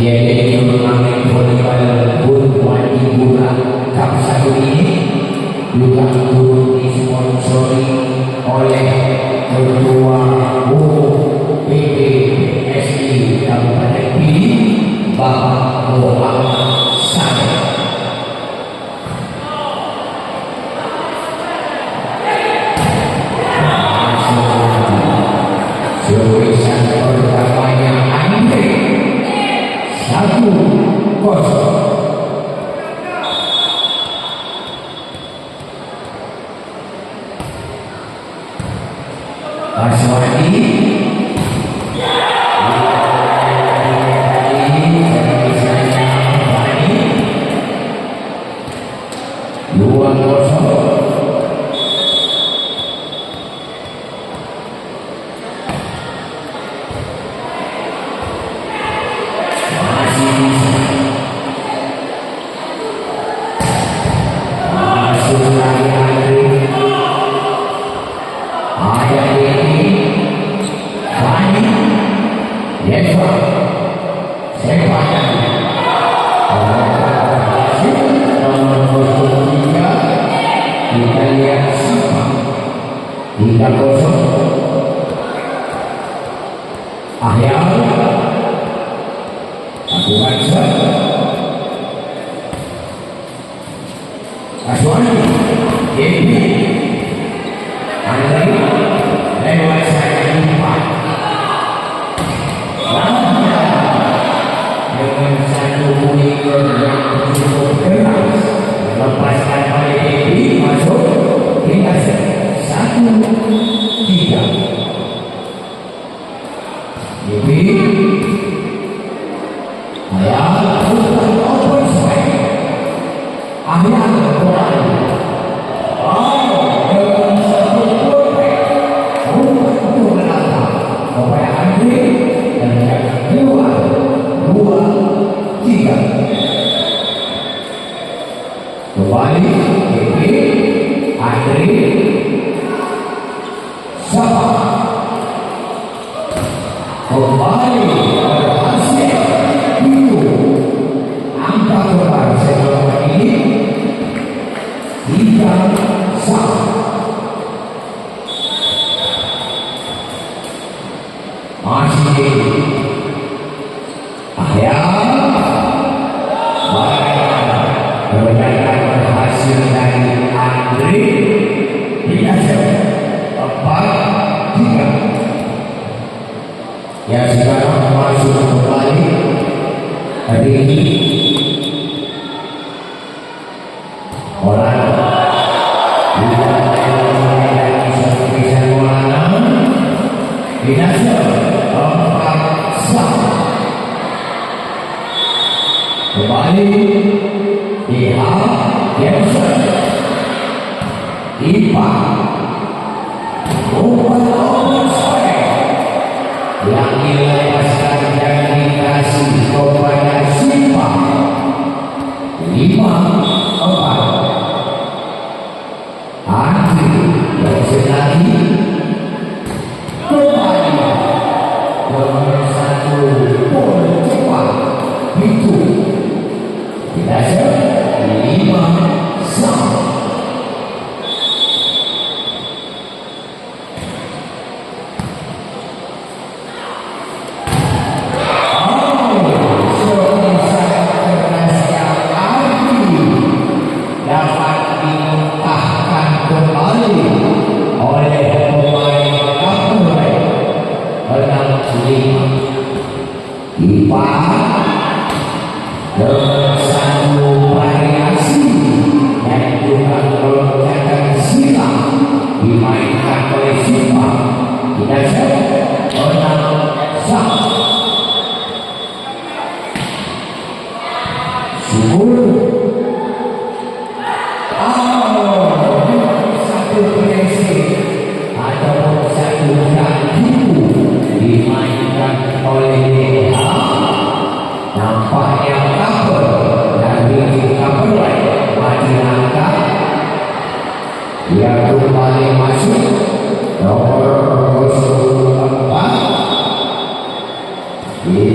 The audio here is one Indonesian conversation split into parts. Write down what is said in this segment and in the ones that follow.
Yaitu turnamen volleyball Bun Bulan Cup 1 ini juga turut disponsori oleh Ketua UPPSI Kabupaten Pidi Bapak Muhammad Saleh. Servisan pertamanya Andre 1-0. Aswadi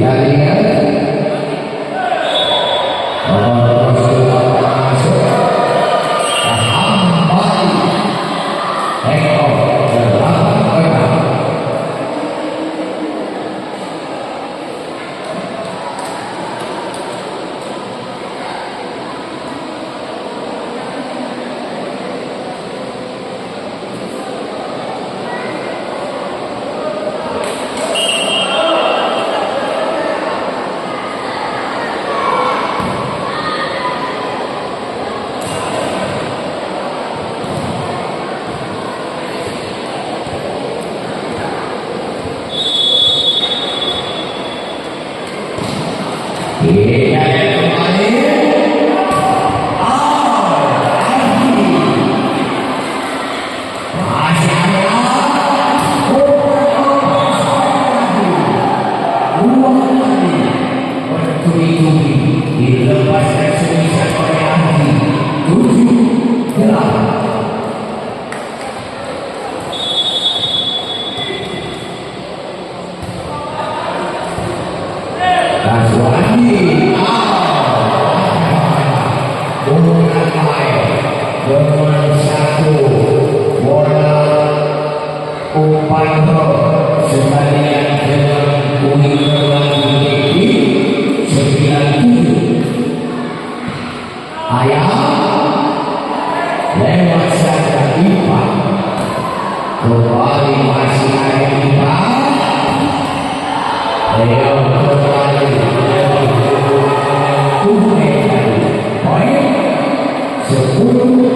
kita lihat masuk Hambai Eko Jalan Tengah. Dilepaskan semisal oleh Andi 7-8. Kaswani bukan main dengan satu bola umpan sekalian dengan winger Indi 9-7. Ayah lewat saja Ipan kembali masih ada Ipan Leo kembali poin 10-7.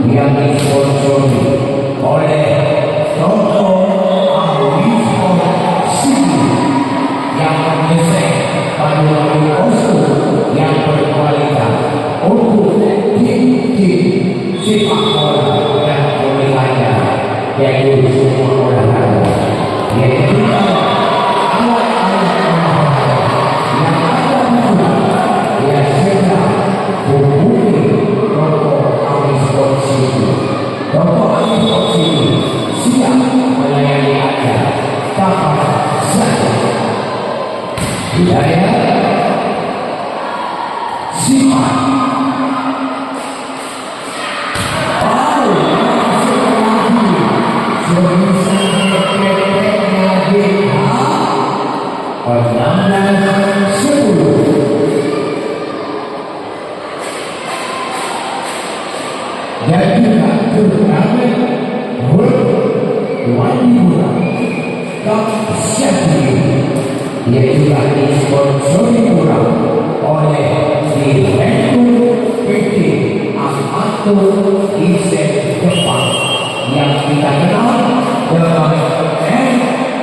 Yang disponsori oleh Toto Awismo Sini yang menyelesaikan paduan kostum yang berkualitas untuk tim-tim sepak bola dan olahraga, yaitu semua olahraga, yaitu alat-alat olahraga yang ada di yang sedang menghubungi Toto dan juga turnamen World Wanita Cup Champion yaitu disponsori ulang oleh Direktur PT Amatur Isek Jepang yang kita kenal dengan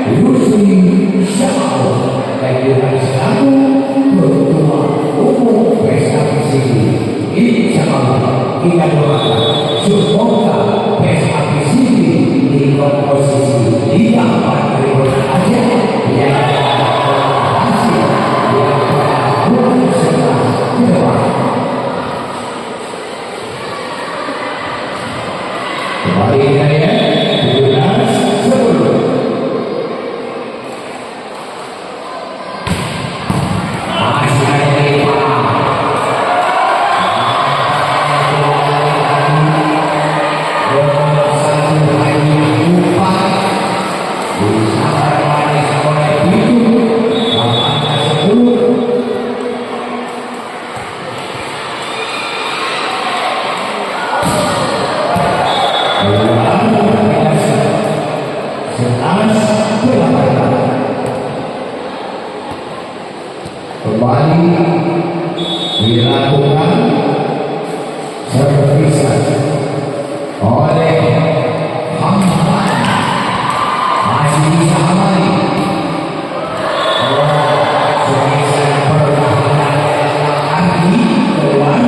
Yusri Syahal dan juga selaku Ketua Umum PSAPC. Insyaallah kita doakan semoga PSAPC di komposisi 5 berikut aja yang hasil yang berhasil ke depan. Kembali saya 17-10. Kembali dilakukan servisan oleh Hamdan, masih bisa kembali servisan perlawanan kaki keluar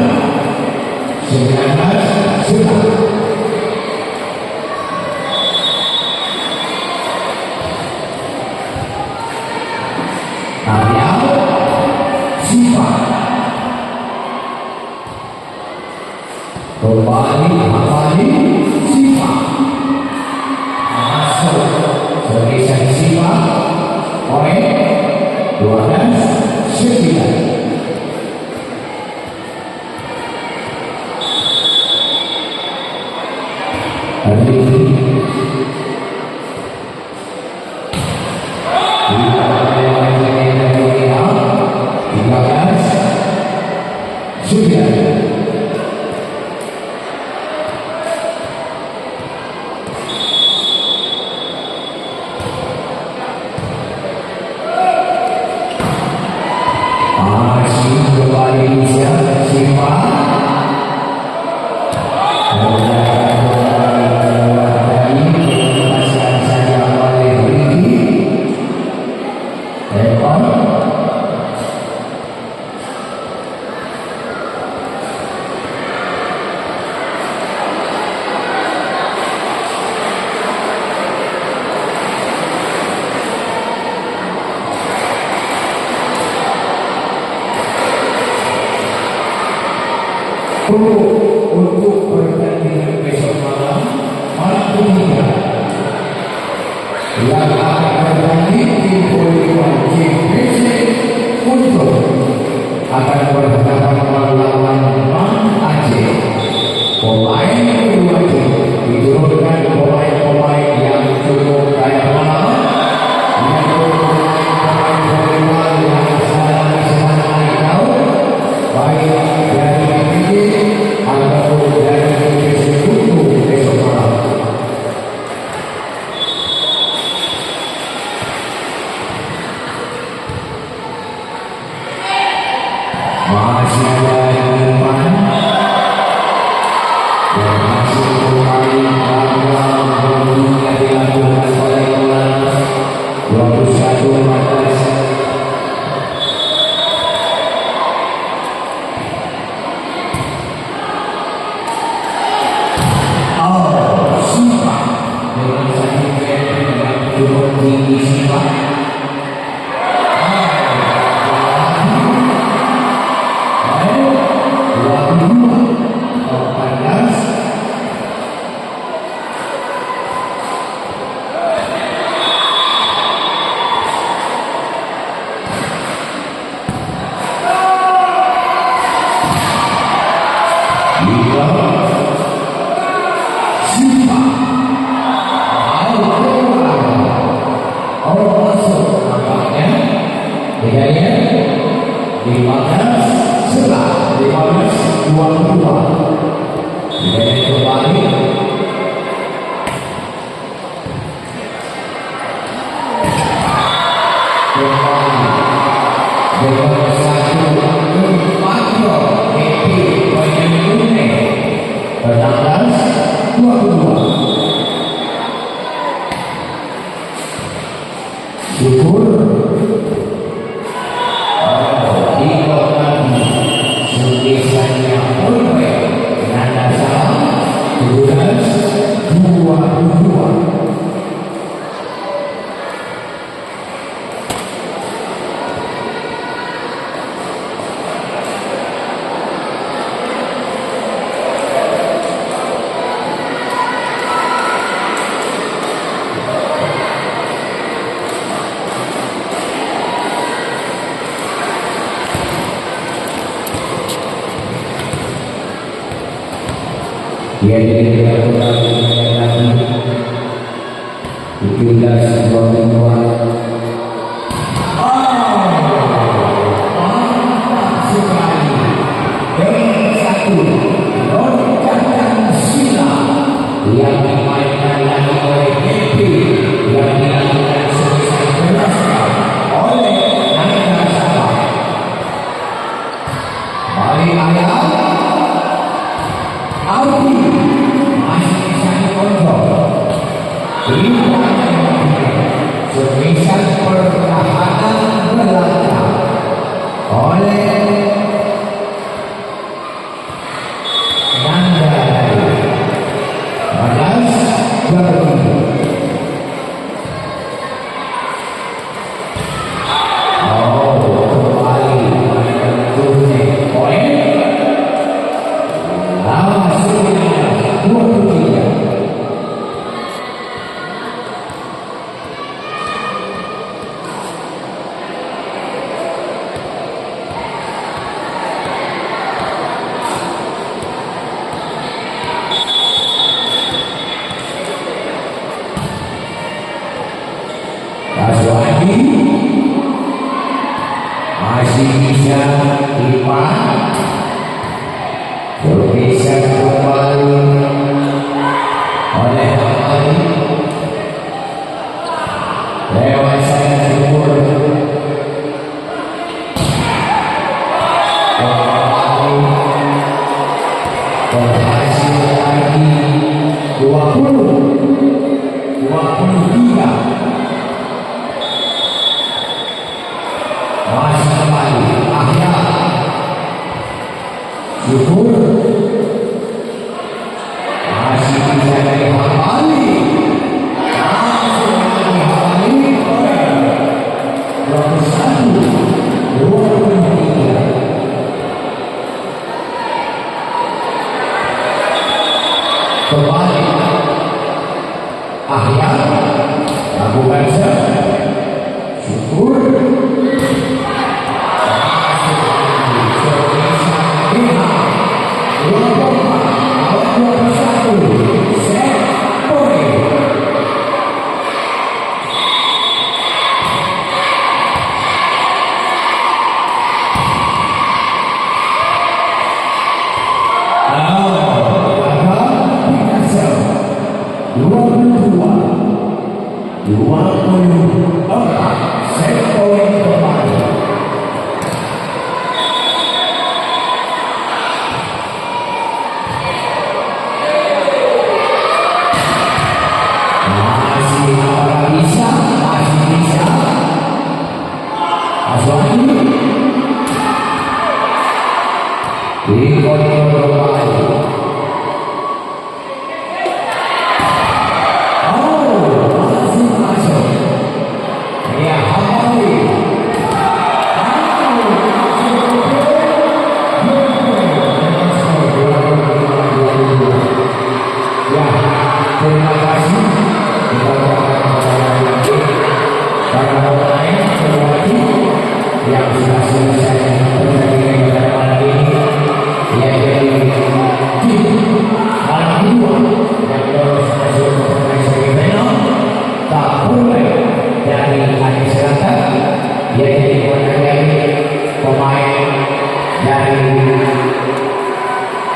19 sudah. Kembali Siva masuk servisan Siva oleh 12-9. Untuk pertandingan besok malam ketiga yang akan bertanding tim Poliwan JPC untuk akan berhadapan melawan Bang Aceh. Pemain kedua diturunkan pemain-pemain yang cukup kaya pengalaman, yaitu pemain Poliwan yang sedang tahu baik dari ataupun dari divisi untuk besok malam. Masih ada yang depan dan masih kembali dalam dunia dilakukan oleh 21-14. 11-22. Dia dilakukan lagi 17-22. Mantap sekali dengan satu loncatan sila yang dimainkan lagi oleh Happy yang dilakukan sebesar berasal oleh Nanda Sabah. Mari ayah Aldi masih bisa dikontrol. Ini sebesar pertahanan belakang oleh Nanda Balas Garbi. Kembali turun poin. Aswani masih bisa lipat, bergeser kembali oleh Hamadi lewat sayap timur. Berhasil lagi 20-23. Masih kembali akhir syukur masih bisa dari Hamali langsung dari Hamali 21-23. Kembali akhir lakukan syukur terima kasih kepada para pemain yang sudah selesai